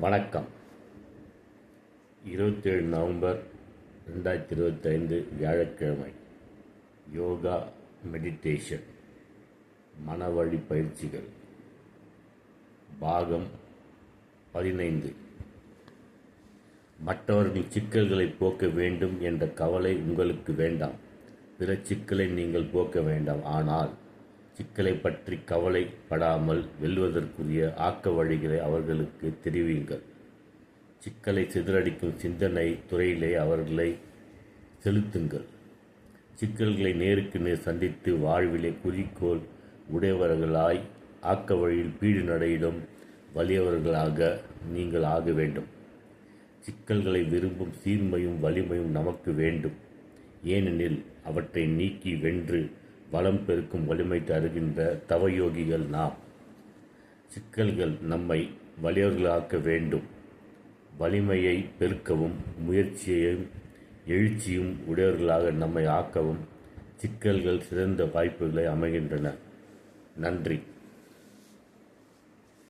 வணக்கம். 27 நவம்பர் 2025 வியாழக்கிழமை. யோகா மெடிடேஷன் மனவழி பயிற்சிகள் பாகம் 15. மற்றவர்கள் சிக்கல்களை போக்க வேண்டும் என்ற கவலை உங்களுக்கு வேண்டாம். பிற சிக்கலை நீங்கள் போக்க வேண்டாம். ஆனால் சிக்கலை பற்றி கவலைப்படாமல் வெல்வதற்குரிய ஆக்க வழிகளை அவர்களுக்கு தெரிவியுங்கள். சிக்கலை சிதறடிக்கும் சிந்தனை துறையிலே அவர்களை செலுத்துங்கள். சிக்கல்களை நேருக்கு நேர் சந்தித்து வாழ்விலே குறிக்கோள் உடையவர்களாய் ஆக்க வழியில் பீடு நடையிடும் வலியவர்களாக நீங்கள் ஆக வேண்டும். சிக்கல்களை விரும்பும் சீர்மையும் வலிமையும் நமக்கு வேண்டும். ஏனெனில் அவற்றை நீக்கி வென்று வளம் பெருக்கும் வலிமை தருகின்ற தவயோகிகள் நாம். சிக்கல்கள் நம்மை வலியவர்களாக்க வேண்டும். வலிமையை பெருக்கவும் முயற்சியையும் எழுச்சியும் உடையவர்களாக நம்மை ஆக்கவும் சிக்கல்கள் சிறந்த வாய்ப்புகளை அமைகின்றன. நன்றி.